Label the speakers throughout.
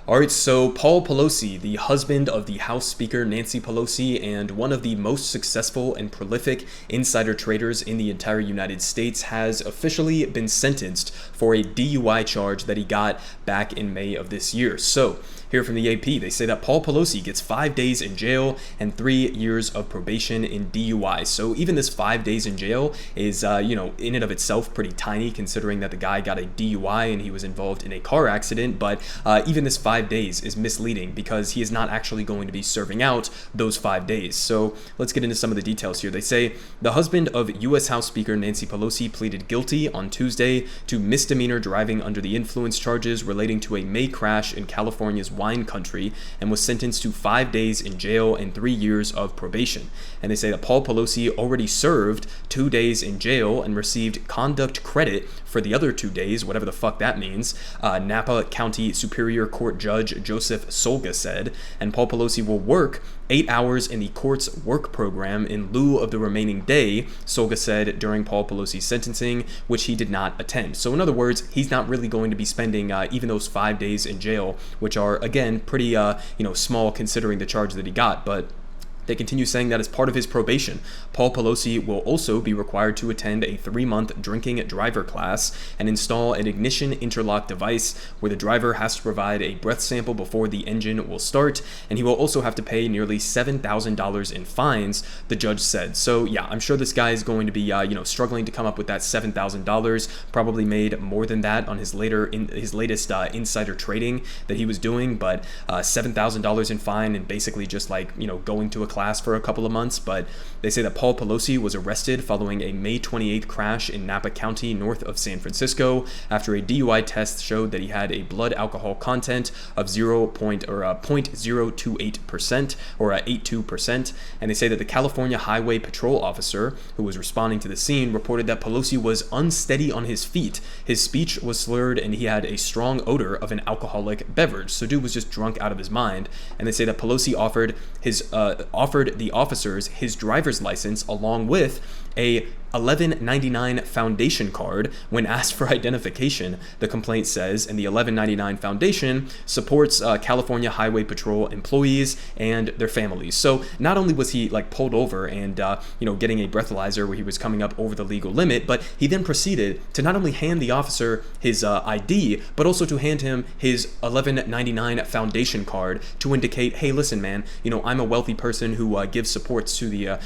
Speaker 1: All right, so Paul Pelosi, the husband of the House Speaker Nancy Pelosi and one of the most successful and prolific insider traders in the entire United States, has officially been sentenced for a DUI charge that he got back in May of this year. So, here from the AP, they say that Paul Pelosi gets 5 days in jail and 3 years of probation in DUI. So even this 5 days in jail is, in and of itself pretty tiny, considering that the guy got a DUI and he was involved in a car accident. But even this 5 days is misleading because he is not actually going to be serving out those 5 days. So let's get into some of the details here. They say the husband of U.S. House Speaker Nancy Pelosi pleaded guilty on Tuesday to misdemeanor driving under the influence charges relating to a May crash in California's wine country and was sentenced to 5 days in jail and 3 years of probation. And they say that Paul Pelosi already served 2 days in jail and received conduct credit for the other 2 days, whatever the fuck that means, Napa County Superior Court Judge Joseph Solga said. And Paul Pelosi will work 8 hours in the court's work program in lieu of the remaining day, Solga said during Paul Pelosi's sentencing, which he did not attend. So in other words, he's not really going to be spending even those 5 days in jail, which are, again, pretty small considering the charge that he got. But they continue saying that as part of his probation, Paul Pelosi will also be required to attend a 3-month drinking driver class and install an ignition interlock device where the driver has to provide a breath sample before the engine will start, and he will also have to pay nearly $7,000 in fines, the judge said. So yeah, I'm sure this guy is going to be struggling to come up with that $7,000, probably made more than that on his latest insider trading that he was doing, but $7,000 in fine and basically just going to a class for a couple of months. But they say that Paul Pelosi was arrested following a May 28th crash in Napa County north of San Francisco after a DUI test showed that he had a blood alcohol content of 0.028% or 82%. And they say that the California Highway Patrol officer who was responding to the scene reported that Pelosi was unsteady on his feet. His speech was slurred and he had a strong odor of an alcoholic beverage. So dude was just drunk out of his mind. And they say that Pelosi offered the officers his driver's license along with a $11.99 foundation card when asked for identification, the complaint says, and the $11.99 foundation supports California Highway Patrol employees and their families. So not only was he pulled over and getting a breathalyzer where he was coming up over the legal limit, but he then proceeded to not only hand the officer his ID, but also to hand him his $11.99 foundation card to indicate, hey, listen, man, I'm a wealthy person who gives support to the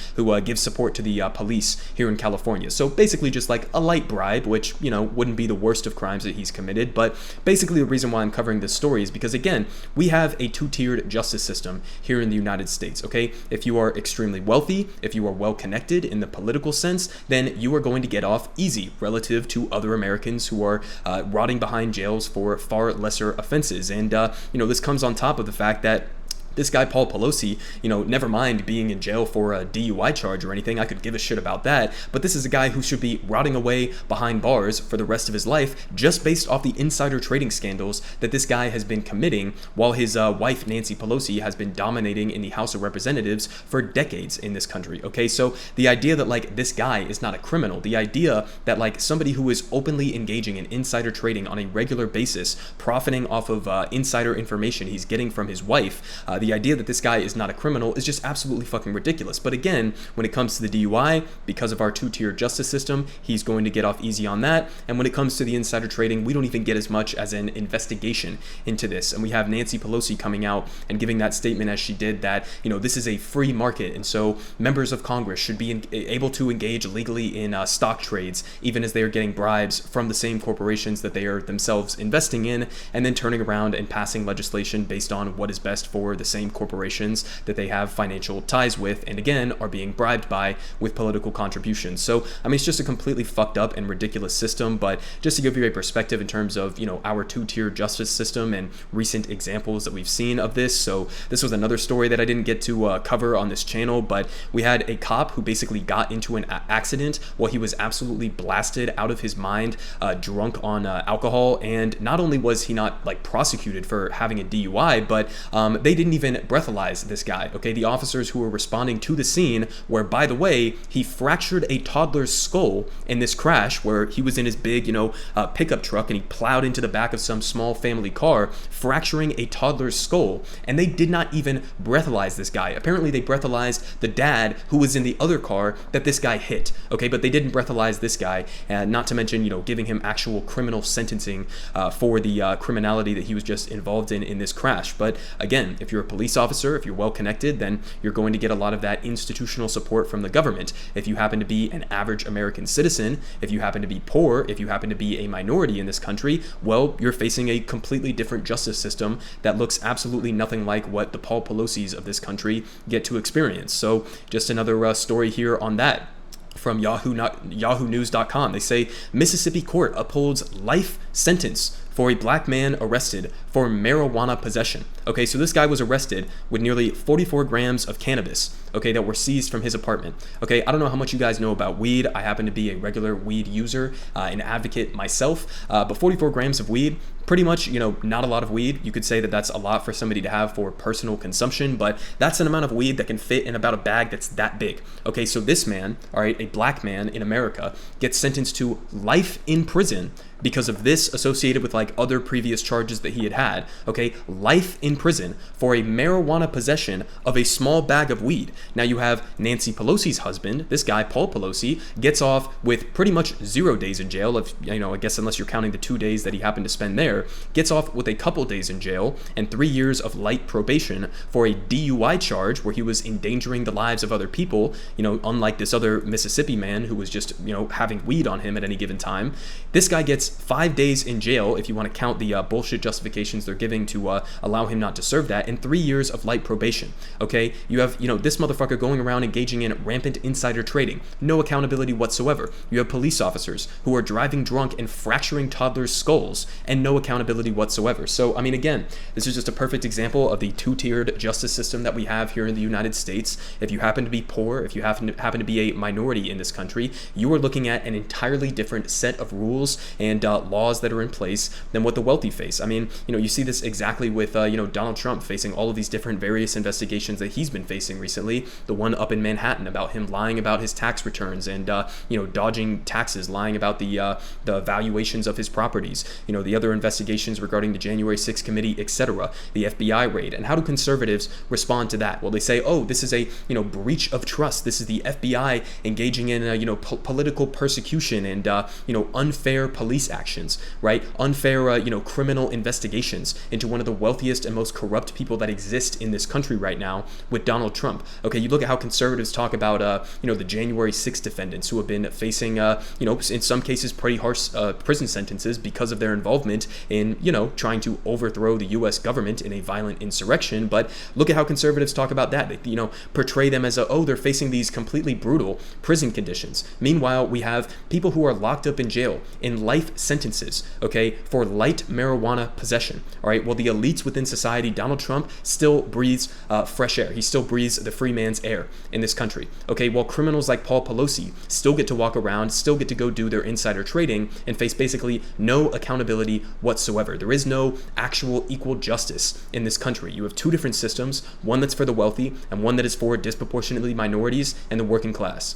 Speaker 1: police here in California. So basically just like a light bribe, which, wouldn't be the worst of crimes that he's committed. But basically the reason why I'm covering this story is because, again, we have a two-tiered justice system here in the United States, okay? If you are extremely wealthy, if you are well-connected in the political sense, then you are going to get off easy relative to other Americans who are rotting behind jails for far lesser offenses. And, this comes on top of the fact that this guy, Paul Pelosi, never mind being in jail for a DUI charge or anything. I could give a shit about that. But this is a guy who should be rotting away behind bars for the rest of his life just based off the insider trading scandals that this guy has been committing while his wife, Nancy Pelosi, has been dominating in the House of Representatives for decades in this country. Okay, so the idea that this guy is not a criminal, the idea that somebody who is openly engaging in insider trading on a regular basis, profiting off of insider information he's getting from his wife, the idea that this guy is not a criminal is just absolutely fucking ridiculous. But again, when it comes to the DUI, because of our two-tier justice system, he's going to get off easy on that. And when it comes to the insider trading, we don't even get as much as an investigation into this. And we have Nancy Pelosi coming out and giving that statement as she did that, this is a free market. And so members of Congress should be able to engage legally in stock trades, even as they are getting bribes from the same corporations that they are themselves investing in, and then turning around and passing legislation based on what is best for the same corporations that they have financial ties with, and again are being bribed by with political contributions. So it's just a completely fucked up and ridiculous system. But just to give you a perspective in terms of our two-tier justice system and recent examples that we've seen of this. So this was another story that I didn't get to cover on this channel, but we had a cop who basically got into an accident while he was absolutely blasted out of his mind, drunk on alcohol. And not only was he not prosecuted for having a DUI, but they didn't even even breathalyze this guy, okay? The officers who were responding to the scene where, by the way, he fractured a toddler's skull in this crash where he was in his big, pickup truck and he plowed into the back of some small family car, fracturing a toddler's skull. And they did not even breathalyze this guy. Apparently they breathalyzed the dad who was in the other car that this guy hit, okay? But they didn't breathalyze this guy, not to mention, giving him actual criminal sentencing for the criminality that he was just involved in this crash. But again, if you're a police officer, if you're well connected, then you're going to get a lot of that institutional support from the government. If you happen to be an average American citizen, if you happen to be poor, if you happen to be a minority in this country, well, you're facing a completely different justice system that looks absolutely nothing like what the Paul Pelosi's of this country get to experience. So just another story here on that. From yahoonews.com. They say Mississippi court upholds life sentence for a black man arrested for marijuana possession. Okay, so this guy was arrested with nearly 44 grams of cannabis, okay, that were seized from his apartment. Okay, I don't know how much you guys know about weed. I happen to be a regular weed user, an advocate myself, but 44 grams of weed, pretty much, not a lot of weed. You could say that that's a lot for somebody to have for personal consumption, but that's an amount of weed that can fit in about a bag that's that big. Okay, so this man, all right, a black man in America, gets sentenced to life in prison because of this, associated with like other previous charges that he had, okay, life in prison for a marijuana possession of a small bag of weed. Now you have Nancy Pelosi's husband, this guy, Paul Pelosi, gets off with pretty much 0 days in jail, if, I guess unless you're counting the 2 days that he happened to spend there, gets off with a couple days in jail and 3 years of light probation for a DUI charge where he was endangering the lives of other people, unlike this other Mississippi man who was just, having weed on him at any given time. This guy gets 5 days in jail, if you want to count the bullshit justifications they're giving to allow him not to serve that, and 3 years of light probation. Okay, you have this motherfucker going around engaging in rampant insider trading, no accountability whatsoever. You have police officers who are driving drunk and fracturing toddlers' skulls, and no accountability whatsoever. So I mean, again, this is just a perfect example of the two-tiered justice system that we have here in the United States. If you happen to be poor, if you happen to be a minority in this country, you are looking at an entirely different set of rules and laws that are in place than what the wealthy face. I mean, you see this exactly with, Donald Trump facing all of these different various investigations that he's been facing recently. The one up in Manhattan about him lying about his tax returns and, dodging taxes, lying about the valuations of his properties. The other investigations regarding the January 6th committee, etc. The FBI raid. And how do conservatives respond to that? Well, they say, oh, this is a, breach of trust. This is the FBI engaging in, political persecution and, unfair police actions, right? Unfair, criminal investigations into one of the wealthiest and most corrupt people that exist in this country right now with Donald Trump. Okay, you look at how conservatives talk about, the January 6th defendants who have been facing, in some cases pretty harsh prison sentences because of their involvement in, trying to overthrow the U.S. government in a violent insurrection. But look at how conservatives talk about that. They, portray them as they're facing these completely brutal prison conditions. Meanwhile, we have people who are locked up in jail in life sentences, okay, for light marijuana possession. All right, well, the elites within society, Donald Trump still breathes fresh air. He still breathes the free man's air in this country. Okay, while criminals like Paul Pelosi still get to walk around, still get to go do their insider trading and face basically no accountability whatsoever. There is no actual equal justice in this country. You have two different systems, one that's for the wealthy and one that is for disproportionately minorities and the working class.